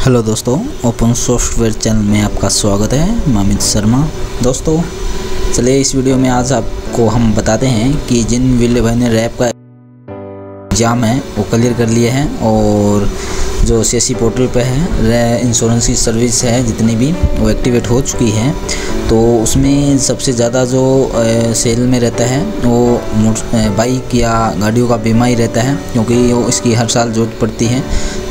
Hello दोस्तों, open software channel में आपका स्वागत है। मैं अमित शर्मा। दोस्तों चलिए इस वीडियो में आज आपको हम बताते हैं कि जिन विले भाई ने रैप का एग्ज़ाम है वो क्लियर कर लिए हैं और जो सीएससी पोर्टल पे है इंश्योरेंस की सर्विस है जितनी भी वो एक्टिवेट हो चुकी है। तो उसमें सबसे ज़्यादा जो सेल में रहता है वो बाइक या गाड़ियों का बीमा ही रहता है, क्योंकि वो इसकी हर साल ज़रूरत पड़ती है।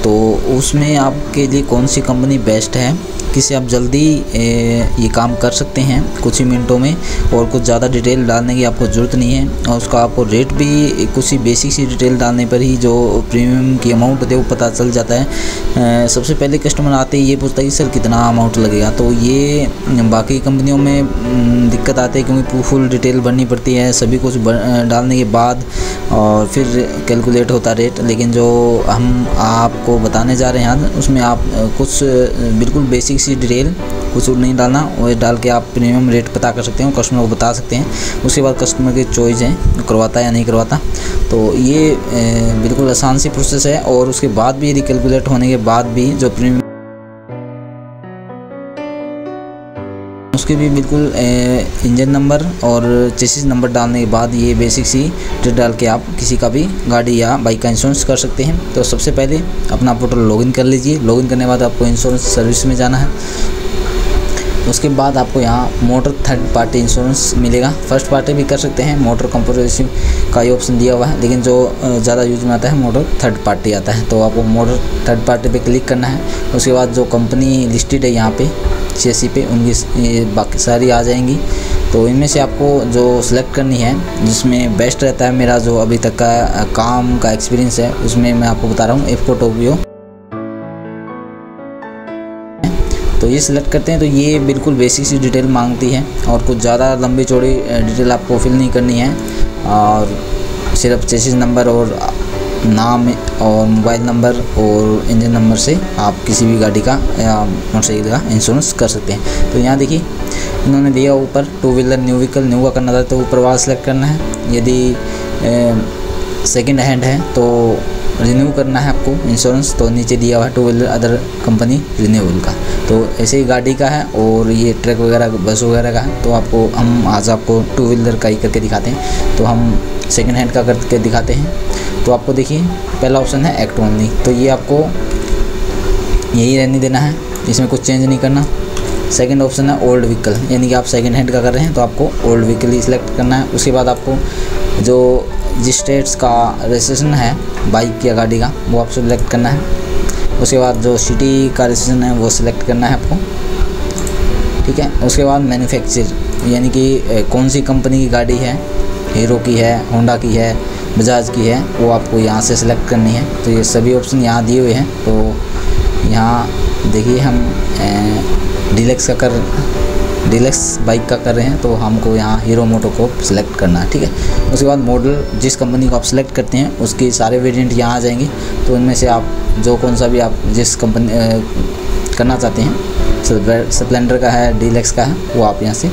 तो उसमें आपके लिए कौन सी कंपनी बेस्ट है, किसे आप जल्दी ये काम कर सकते हैं कुछ ही मिनटों में, और कुछ ज़्यादा डिटेल डालने की आपको ज़रूरत नहीं है। और उसका आपको रेट भी कुछ ही बेसिक सी डिटेल डालने पर ही जो प्रीमियम की अमाउंट होती है वो पता चल जाता है। सबसे पहले कस्टमर आते ही ये पूछता है कि सर कितना अमाउंट लगेगा। तो ये बाकी कंपनियों में दिक्कत आती है, क्योंकि फुल डिटेल भरनी पड़ती है सभी कुछ डालने के बाद और फिर कैलकुलेट होता रेट। लेकिन जो हम आपको बताने जा रहे हैं आज उसमें आप कुछ बिल्कुल बेसिक सी डिटेल कुछ नहीं डालना, वो डाल के आप प्रीमियम रेट पता कर सकते हैं, कस्टमर को बता सकते हैं। उसके बाद कस्टमर की चॉइस है करवाता है या नहीं करवाता। तो ये बिल्कुल आसान सी प्रोसेस है। और उसके बाद भी यदि कैलकुलेट होने के बाद भी जो प्रीमियम उसके भी बिल्कुल इंजन नंबर और चेसिस नंबर डालने के बाद ये बेसिक सी डिटेल डाल के आप किसी का भी गाड़ी या बाइक का इंश्योरेंस कर सकते हैं। तो सबसे पहले अपना पोर्टल लॉगिन कर लीजिए। लॉगिन करने के बाद आपको इंश्योरेंस सर्विस में जाना है। उसके बाद आपको यहाँ मोटर थर्ड पार्टी इंश्योरेंस मिलेगा। फर्स्ट पार्टी भी कर सकते हैं, मोटर कंप्रिहेंसिव का ये ऑप्शन दिया हुआ है, लेकिन जो ज़्यादा यूज में आता है मोटर थर्ड पार्टी आता है। तो आपको मोटर थर्ड पार्टी पे क्लिक करना है। उसके बाद जो कंपनी लिस्टेड है यहाँ पे सीएससी पे उनकी बाकी सारी आ जाएंगी। तो इनमें से आपको जो सिलेक्ट करनी है जिसमें बेस्ट रहता है, मेरा जो अभी तक का काम का एक्सपीरियंस है उसमें मैं आपको बता रहा हूँ एफको टोक्यो। तो ये सिलेक्ट करते हैं। तो ये बिल्कुल बेसिक सी डिटेल मांगती है और कुछ ज़्यादा लंबी चौड़ी डिटेल आपको फिल नहीं करनी है, और सिर्फ चेसिस नंबर और नाम और मोबाइल नंबर और इंजन नंबर से आप किसी भी गाड़ी का या मोटरसाइकिल का इंश्योरेंस कर सकते हैं। तो यहाँ देखिए इन्होंने दिया ऊपर two wheeler new vehicle new का करना था तो ऊपर वाला सेलेक्ट करना है। यदि सेकंड हैंड है तो रिन्यू करना है आपको इंश्योरेंस, तो नीचे दिया हुआ है two wheeler other company renewal का। तो ऐसे ही गाड़ी का है और ये ट्रक वगैरह बस वगैरह का है। तो आपको हम आज आपको टू व्हीलर का ही करके दिखाते हैं। तो हम सेकंड हैंड का करके दिखाते हैं। तो आपको देखिए पहला ऑप्शन है एक्ट ओनली, तो ये आपको यही रहने देना है, इसमें कुछ चेंज नहीं करना। सेकंड ऑप्शन है ओल्ड व्हीकल, यानी कि आप सेकंड हैंड का कर रहे हैं तो आपको ओल्ड व्हीकल ही सिलेक्ट करना है। उसके बाद आपको जो जिस स्टेट्स का रजिस्ट्रेशन है बाइक या गाड़ी का वो आपको सिलेक्ट करना है। उसके बाद जो सिटी का रजिस्ट्रेशन है वो सिलेक्ट करना है आपको, ठीक है। उसके बाद मैन्युफैक्चर यानी कि कौन सी कंपनी की गाड़ी है, हीरो की है, होंडा की है, बजाज की है, वो आपको यहाँ से सिलेक्ट करनी है। तो ये सभी ऑप्शन यहाँ दिए हुए हैं। तो यहाँ देखिए हम डीलक्स बाइक का कर रहे हैं तो हमको यहाँ हीरो मोटो को सिलेक्ट करना है, ठीक है। उसके बाद मॉडल जिस कंपनी को आप सिलेक्ट करते हैं उसके सारे वेरिएंट यहाँ आ जाएंगे। तो उनमें से आप जो कौन सा भी आप जिस कंपनी करना चाहते हैं, स्प्लेंडर का है, डीलक्स का है, वो आप यहाँ से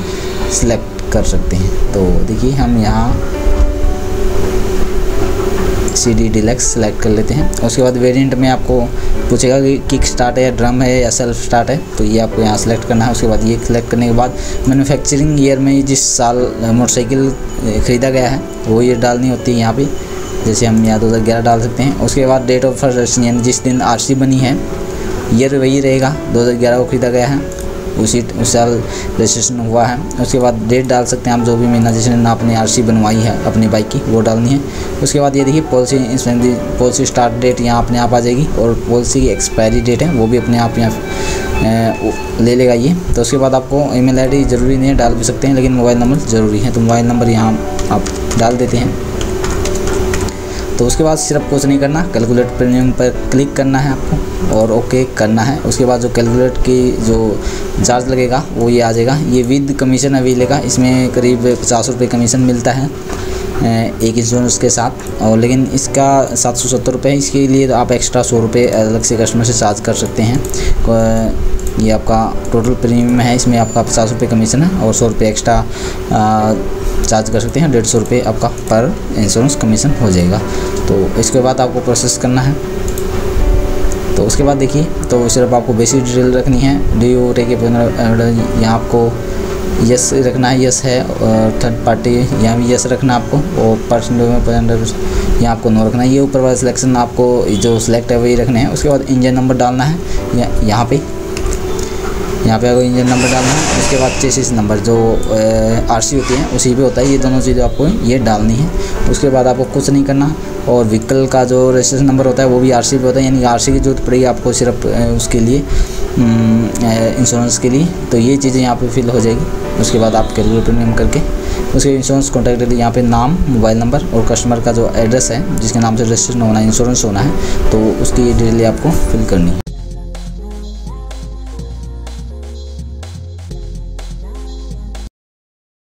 सिलेक्ट कर सकते हैं। तो देखिए हम यहाँ CD डीलक्स सेलेक्ट कर लेते हैं। उसके बाद वेरिएंट में आपको पूछेगा कि किक स्टार्ट है या ड्रम है या सेल्फ स्टार्ट है, तो ये आपको यहाँ सेलेक्ट करना है। उसके बाद ये सेलेक्ट करने के बाद मैन्युफैक्चरिंग ईयर में जिस साल मोटरसाइकिल ख़रीदा गया है वो ईयर डालनी होती है यहाँ पे, जैसे हम यहाँ 2011 डाल सकते हैं। उसके बाद डेट ऑफ फर्स्ट रजिस्ट्रेशन यानी जिस दिन RC बनी है ईयर वही रहेगा, 2011 को ख़रीदा गया है उस साल रजिस्ट्रेशन हुआ है। उसके बाद डेट डाल सकते हैं आप जो भी महीना जिस दिन आपने RC बनवाई है अपनी बाइक की वो डालनी है। उसके बाद ये देखिए पॉलिसी स्टार्ट डेट यहाँ अपने आप आ जाएगी और पॉलिसी की एक्सपायरी डेट है वो भी अपने आप यहाँ ले लेगा ये। तो उसके बाद आपको ईमेल ID ज़रूरी नहीं है, डाल भी सकते हैं, लेकिन मोबाइल नंबर ज़रूरी है। तो मोबाइल नंबर यहाँ आप डाल देते हैं। तो उसके बाद सिर्फ कुछ नहीं करना, कैलकुलेट प्रीमियम पर क्लिक करना है आपको और ओके करना है। उसके बाद जो कैलकुलेट की जो चार्ज लगेगा वो ये आ जाएगा। ये विद कमीशन अभी लेगा, इसमें करीब 50 रुपये कमीशन मिलता है एक इंश्योरेंस के साथ, और लेकिन इसका 770 रुपये है। इसके लिए तो आप एक्स्ट्रा 100 रुपये अलग से कस्टमर से चार्ज कर सकते हैं। ये आपका टोटल प्रीमियम है, इसमें आपका 50 रुपये कमीशन है और 100 रुपये एक्स्ट्रा चार्ज कर सकते हैं। 150 रुपये आपका पर इंश्योरेंस कमीशन हो जाएगा। तो इसके बाद आपको प्रोसेस करना है। तो उसके बाद देखिए, तो सिर्फ आपको बेसिक डिटेल रखनी है। डू यू टेक यहाँ आपको यस रखना है, यस है। और थर्ड पार्टी यहाँ भी यस रखना है आपको, और पर्सनल यहाँ आपको नो रखना है। ये ऊपर वाला सिलेक्शन आपको जो सिलेक्ट है वही रखने हैं। उसके बाद इंजन नंबर डालना है यहाँ पे आपको इंजन नंबर डालना है। उसके बाद चेसिस नंबर जो आरसी होती है उसी पे होता है, ये दोनों चीज़ें आपको ये डालनी है। उसके बाद आपको कुछ नहीं करना, और व्हीकल का जो रजिस्ट्रेशन नंबर होता है वो भी आरसी पे होता है, यानी आरसी की जरूरत पड़ेगी आपको सिर्फ उसके लिए इंश्योरेंस के लिए। तो ये चीज़ें यहाँ पे फिल हो जाएगी। उसके बाद आप कैलकुलेट प्रीमियम करके उसके इंश्योरेंस कॉन्टैक्ट डिटेल यहाँ पे नाम, मोबाइल नंबर और कस्टमर का जो एड्रेस है जिसके नाम से रजिस्ट्रेशन होना है, इंश्योरेंस होना है, तो उसकी ये डिटेल आपको फिल करनी है।